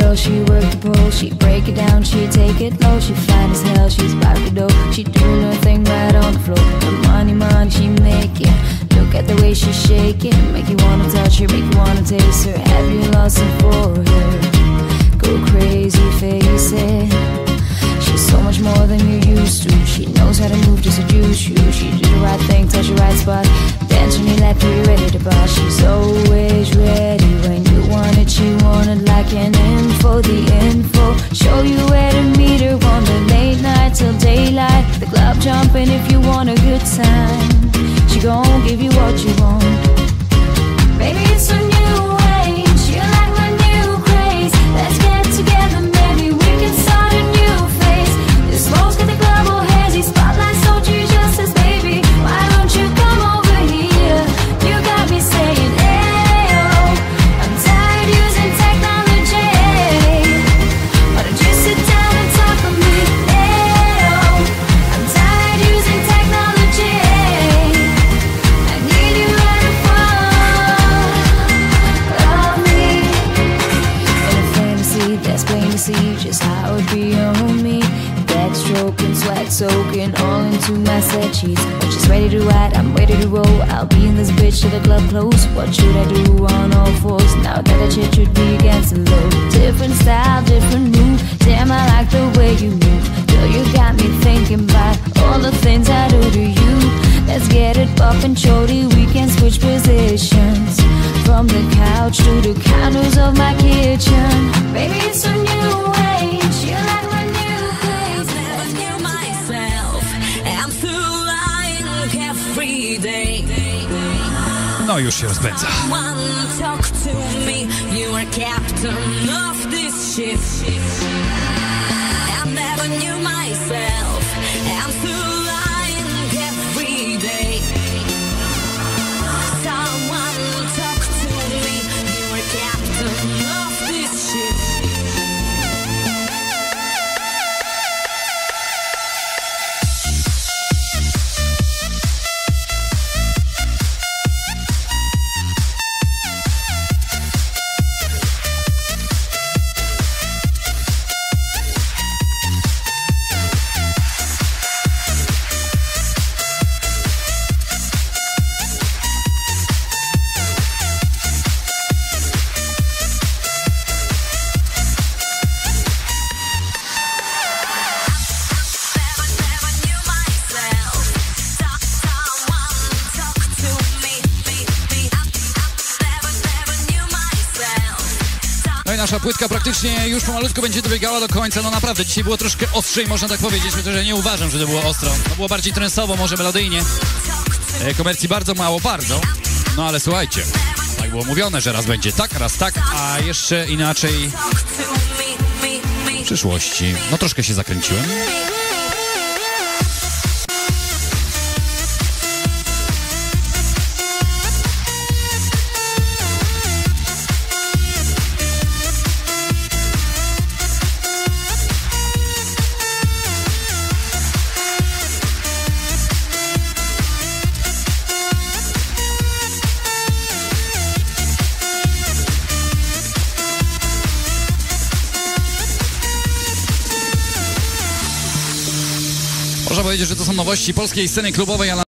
girl, she work the pole. She'd break it down, she'd take it low. She'd fine as hell, she's back the dough. She'd do her thing right on the floor. The money, money she making. Look at the way she's shaking. Make you wanna touch her, make you wanna taste her. Have you lost it for her? Go crazy, face it. She's so much more than you're used to. She knows how to move to seduce you. She do the right thing, touch the right spot. Dance on your lap, you're ready to boss. She's always ready when you want it. She want it like an info, the info. Show you where to meet her on the late night till daylight. The club jumping if you want a good time. She gon' give you what you want. Baby, it's a new age. You like my new craze. Let's get together, maybe we can start a new phase. This smoke's got the club all hazy. Spotlight sold you justice, baby. Why don't you come over here? You got me saying, hey, oh, I'm tired using technology. Why don't you sit down and talk with me? Hey, oh, I'm tired using technology. I need you right in front of me. In a fantasy that's plain to see just how it'd be on me. Backstroking, sweat soaking, all into my set sheets. When she's ready to ride, I'm ready to roll. I'll be in this bitch till the club close. What should I do on all fours? Now that I shit should be against the low. Different style, different move. Damn, I like the way you move. Girl, you got me thinking about all the things I do to you. Let's get it bumpin', shorty, we can switch positions. From the couch to the counters of my kitchen. Baby, it's a new age. You like my new craze. Never knew myself. I'm still lying every day. No, już się rozpędza. Someone talk to me. You are captain of this ship. I never knew myself. I'm still lying every day. Someone talk to me. You are captain of this ship. Nasza płytka praktycznie już pomalutko będzie dobiegała do końca. No naprawdę, dzisiaj było troszkę ostrzej, można tak powiedzieć, chociaż ja nie uważam, że to było ostro. To było bardziej trensowo, może melodyjnie. Komercji bardzo mało, bardzo. No ale słuchajcie, tak było mówione, że raz będzie tak, raz tak, a jeszcze inaczej w przyszłości. No troszkę się zakręciłem. Można powiedzieć, że to są nowości polskiej sceny klubowej, ale